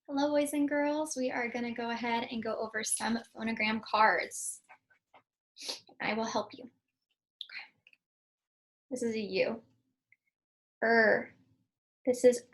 Hello, boys and girls. We are going to go ahead and go over some phonogram cards. I will help you. This is a U. This is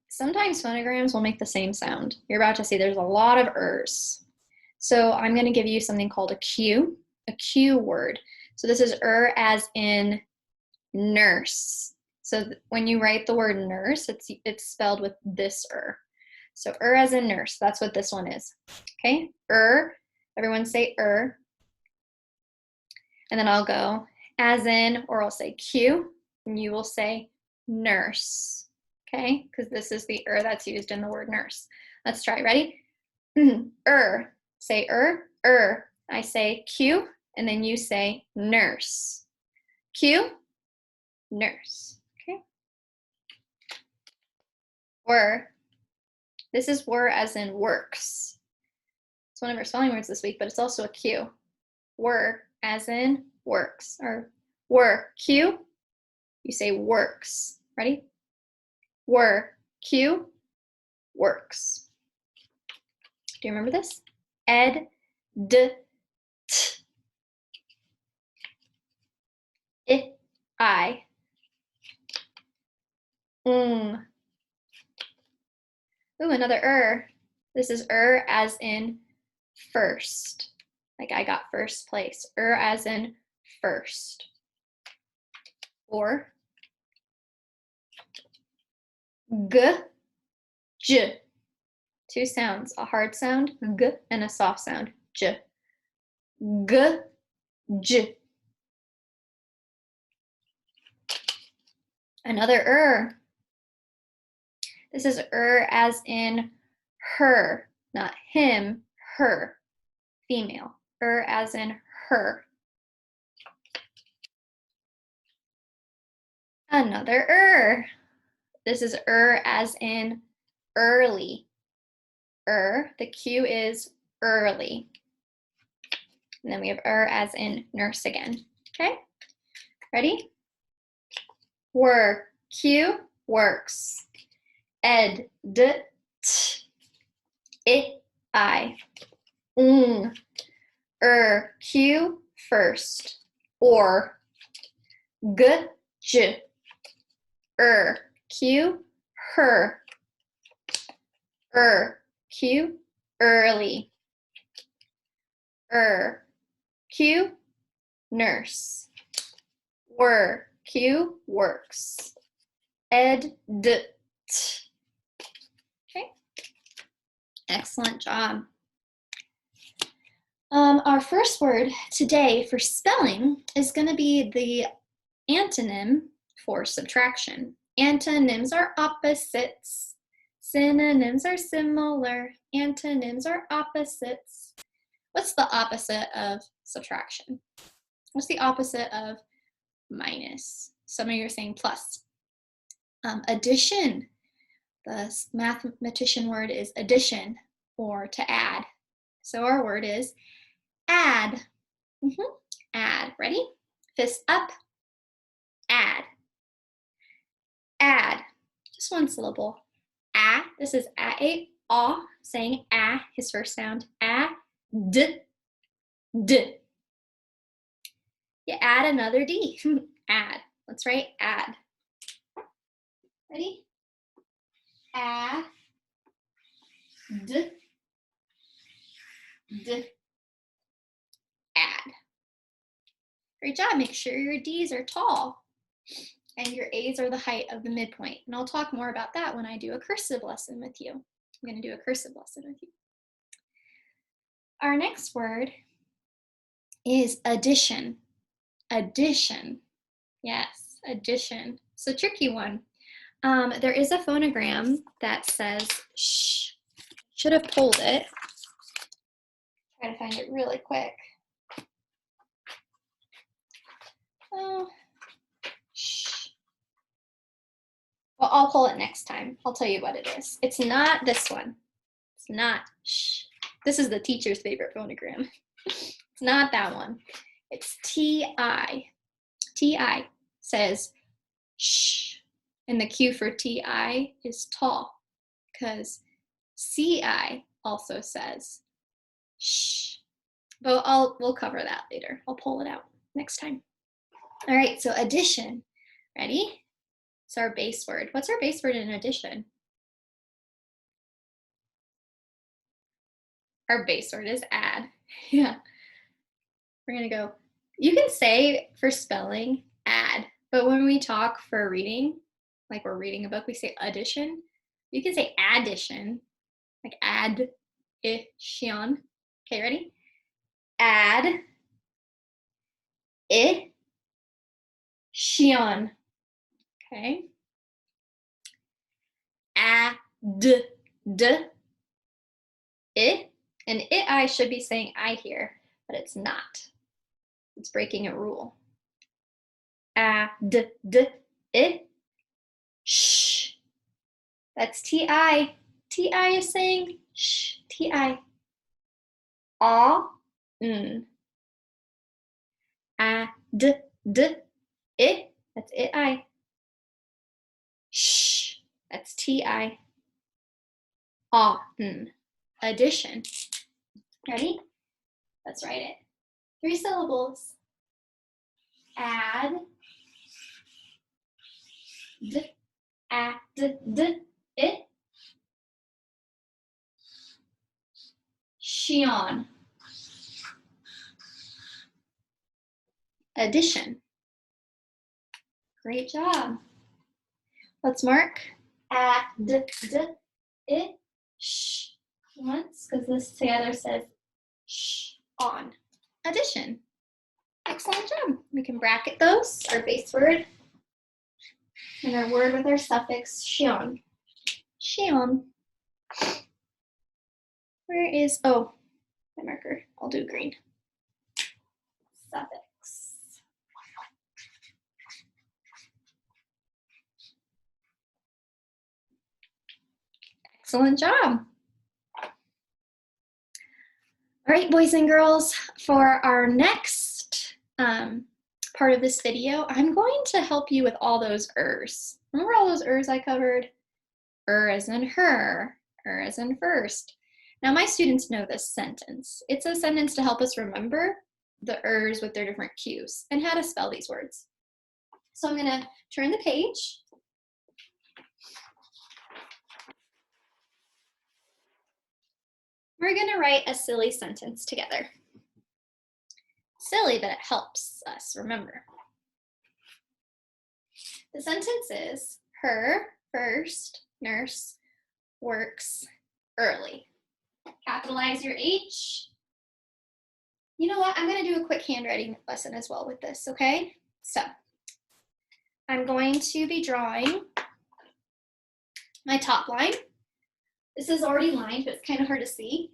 Sometimes phonograms will make the same sound. You're about to see there's a lot of ers. So I'm going to give you something called a Q word. So this is as in nurse. So when you write the word nurse, it's spelled with this So as in nurse, that's what this one is. Okay, everyone say And then I'll go as in, or I'll say Q, and you will say nurse. Okay, because this is the that's used in the word nurse. Let's try, ready? Say I say Q, and then you say nurse. Q, nurse. Okay. This is as in works. It's one of our spelling words this week, but it's also a Q. As in works, or Q, you say works. Ready? Q, works. Do you remember this? T. I. Ooh, another This is as in first. Like I got first place. As in first. Or J. Two sounds, a hard sound, G, and a soft sound, J. J. Another This is as in her, not him, her, female. As in her. Another This is as in early. The Q is early. And then we have as in nurse again. Okay? Ready? Q, works. T, I. Q, first. Or, J. Q, her. Q, early. Q, nurse. Q, works. T. Okay. Excellent job. Our first word today for spelling is going to be the antonym for subtraction. Antonyms are opposites. Synonyms are similar. Antonyms are opposites. What's the opposite of subtraction? What's the opposite of minus? Some of you are saying plus. Addition. The mathematician word is addition, or to add. So our word is add. Add. Ready? Fist up. Add. Add. Just one syllable. This is aw, saying his first sound. D. You add another D. Add. Let's write add. Ready? Add. Add. Great job. Make sure your D's are tall and your A's are the height of the midpoint. And I'll talk more about that when I do a cursive lesson with you. I'm going to do a cursive lesson with you. Our next word is addition. Addition. Yes, addition. It's a tricky one. There is a phonogram that says sh. Should have pulled it. Try to find it really quick. Oh, shh. Well, I'll pull it next time. I'll tell you what it is. It's not this one. It's not shh. This is the teacher's favorite phonogram. It's not that one. It's T-I. T-I says shh. And the Q for T-I is tall, because CI also says shh. But we'll cover that later. I'll pull it out next time. All right, so addition. Ready? It's our base word. What's our base word in addition? Our base word is add. Yeah. We're gonna go. You can say for spelling add, but when we talk for reading, like we're reading a book, we say addition. You can say addition, like addition. Okay, ready? Add it shion. Okay. Add it. And it I should be saying I here, but it's not. It's breaking a rule. Add it shh. That's TI. TI is saying shh. TI. Ah. Add it. That's it I. Shh. That's TI. Ah. Addition. Ready? Let's write it. 3 syllables. Add. It. Shion. Addition. Great job. Let's mark. Add it shh once, because this together says shh on. Addition. Excellent job. We can bracket those, our base word, and our word with our suffix shion. Shion. Where is, oh, my marker. I'll do green. Suffix. Excellent job. All right, boys and girls, for our next part of this video, I'm going to help you with all those ers. Remember all those ers I covered? As in her, as in first. Now my students know this sentence. It's a sentence to help us remember the ers with their different cues and how to spell these words. So I'm gonna turn the page. We're gonna write a silly sentence together. Silly, but it helps us remember. The sentence is, her first nurse works early. Capitalize your H. You know what? I'm going to do a quick handwriting lesson as well with this, okay? So I'm going to be drawing my top line. This is already lined, but it's kind of hard to see.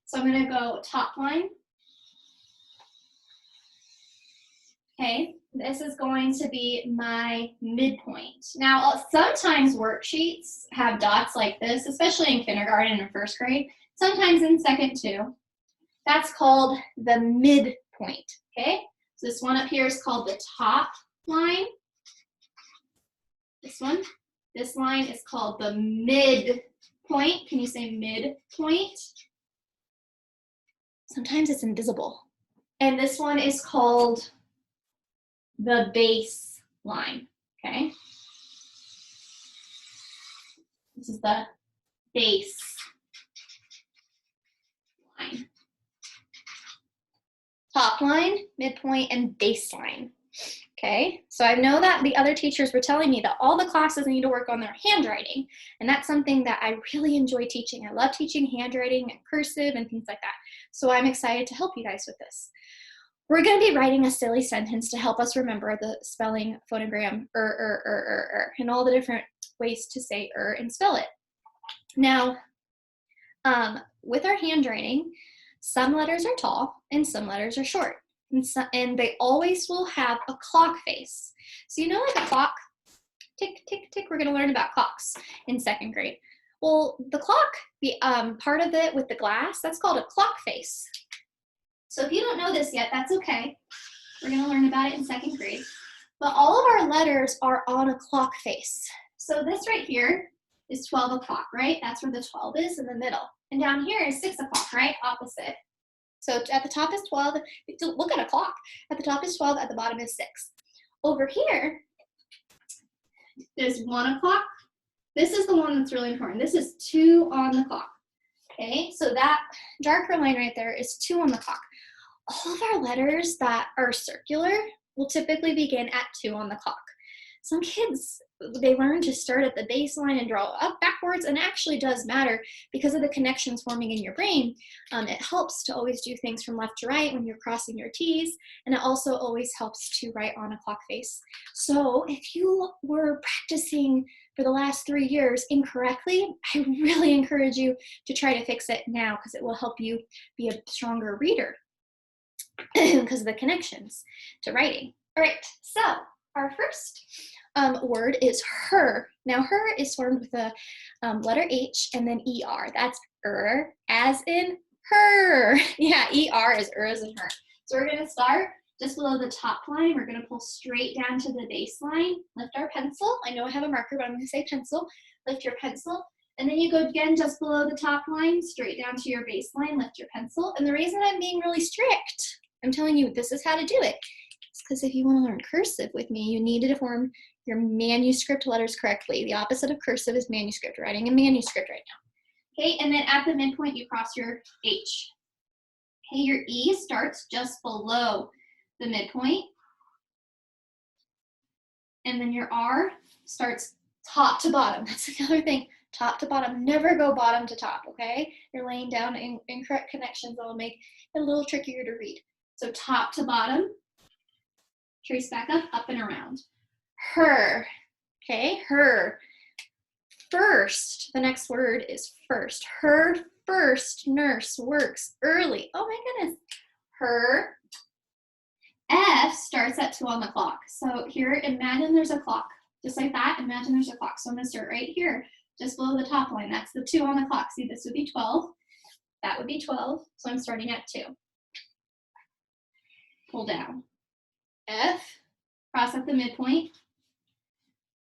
So I'm going to go top line. Okay, this is going to be my midpoint. Now, sometimes worksheets have dots like this, especially in kindergarten and first grade, sometimes in second too. That's called the midpoint, okay? So this one up here is called the top line. This line is called the midpoint. Can you say midpoint? Sometimes it's invisible. And this one is called the base line, okay? This is the base line. Top line, midpoint, and baseline. Okay, so I know that the other teachers were telling me that all the classes need to work on their handwriting, and that's something that I really enjoy teaching. I love teaching handwriting and cursive and things like that. So I'm excited to help you guys with this. We're going to be writing a silly sentence to help us remember the spelling phonogram and all the different ways to say and spell it. Now, with our handwriting, some letters are tall and some letters are short. And they always will have a clock face. So you know, like a clock, tick, tick, tick. We're going to learn about clocks in second grade. Well, the clock, the part of it with the glass, that's called a clock face. So if you don't know this yet, that's okay. We're going to learn about it in second grade. But all of our letters are on a clock face. So this right here is 12 o'clock, right? That's where the 12 is in the middle. And down here is 6 o'clock, right? Opposite. So at the top is 12. Look at a clock. At the top is 12, at the bottom is 6. Over here, there's 1 o'clock. This is the one that's really important. This is 2 on the clock. Okay, so that darker line right there is 2 on the clock. All of our letters that are circular will typically begin at 2 on the clock. Some kids, they learn to start at the baseline and draw up backwards, and it actually does matter because of the connections forming in your brain. It helps to always do things from left to right when you're crossing your T's, and it also always helps to write on a clock face. So if you were practicing for the last 3 years incorrectly, I really encourage you to try to fix it now because it will help you be a stronger reader because of the connections to writing. All right, so our first word is her. Now, her is formed with a letter H and then ER. That's as in her. Yeah, ER is as in her. So we're going to start just below the top line. We're going to pull straight down to the baseline. Lift our pencil. I know I have a marker, but I'm going to say pencil. Lift your pencil. And then you go again just below the top line, straight down to your baseline. Lift your pencil. And the reason I'm being really strict, I'm telling you this is how to do it, because if you want to learn cursive with me, you need to form your manuscript letters correctly. The opposite of cursive is manuscript, writing in manuscript right now. Okay, and then at the midpoint, you cross your H. Okay, your E starts just below the midpoint. And then your R starts top to bottom. That's another thing, top to bottom. Never go bottom to top, okay? You're laying down incorrect connections that will make it a little trickier to read. So top to bottom. Trace back up and around. Her, okay, her. First, the next word is first. Her first nurse works early. Oh my goodness. Her. F starts at 2 on the clock. So here, imagine there's a clock. Just like that, imagine there's a clock. So I'm gonna start right here, just below the top line. That's the 2 on the clock. See, this would be 12. That would be 12. So I'm starting at 2. Pull down. F, cross at the midpoint,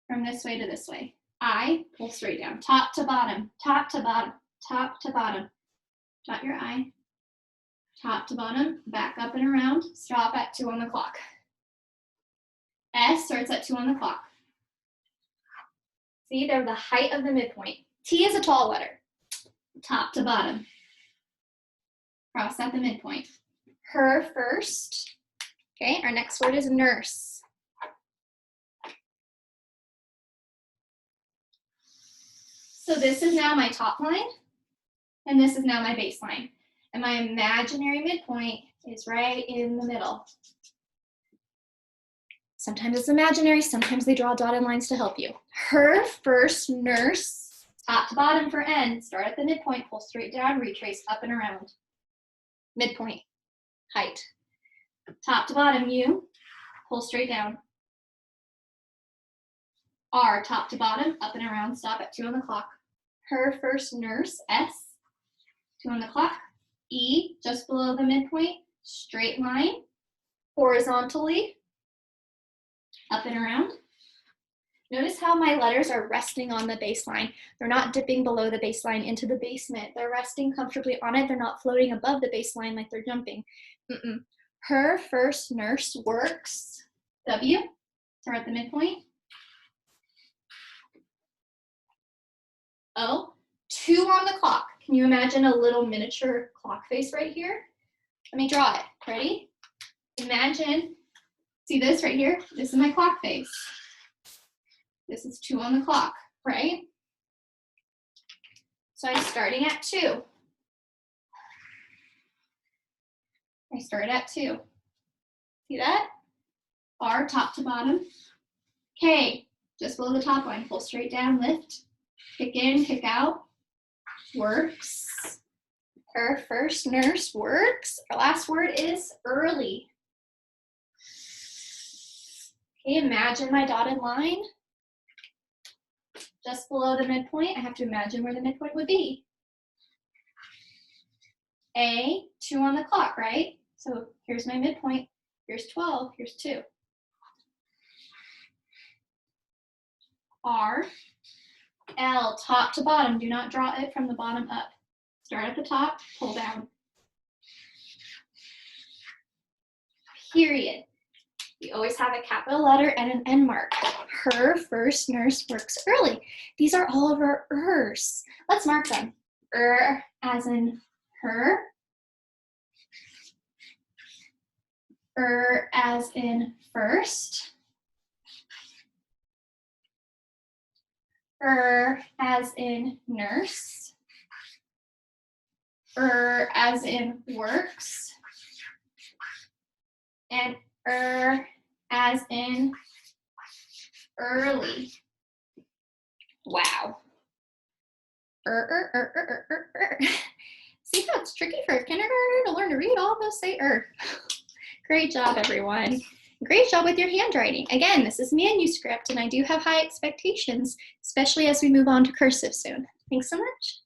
from this way to this way. I, pull straight down, top to bottom, top to bottom, top to bottom. Dot your I, top to bottom, back up and around, stop at 2 on the clock. S starts at 2 on the clock. See, they're the height of the midpoint. T is a tall letter, top to bottom. Cross at the midpoint. Her first. Okay, our next word is nurse. So this is now my top line, and this is now my baseline. And my imaginary midpoint is right in the middle. Sometimes it's imaginary, sometimes they draw dotted lines to help you. Her first nurse, top to bottom for N, start at the midpoint, pull straight down, retrace up and around. Midpoint, height. Top to bottom, U, pull straight down. R, top to bottom, up and around, stop at 2 on the clock. Her first nurse, S, 2 on the clock. E, just below the midpoint, straight line, horizontally, up and around. Notice how my letters are resting on the baseline. They're not dipping below the baseline into the basement. They're resting comfortably on it. They're not floating above the baseline like they're jumping. Her first nurse works, W, start at the midpoint. O, 2 on the clock. Can you imagine a little miniature clock face right here? Let me draw it. Ready? Imagine, see this right here? This is my clock face. This is 2 on the clock, right? So I'm starting at 2. I start at 2. See that? R, top to bottom. K, just below the top line. Pull straight down, lift. Kick in, kick out. Works. Her first nurse works. Our last word is early. Okay, imagine my dotted line. Just below the midpoint, I have to imagine where the midpoint would be. A, 2 on the clock, right? So here's my midpoint. Here's 12, here's 2. R, L, top to bottom. Do not draw it from the bottom up. Start at the top, pull down. Period. We always have a capital letter and an end mark. Her first nurse works early. These are all of our ers. Let's mark them. As in her. As in first. As in nurse. As in works. And as in early. Wow. See how it's tricky for a kindergartner to learn to read? All those say Great job, everyone. Great job with your handwriting. Again, this is manuscript, and I do have high expectations, especially as we move on to cursive soon. Thanks so much.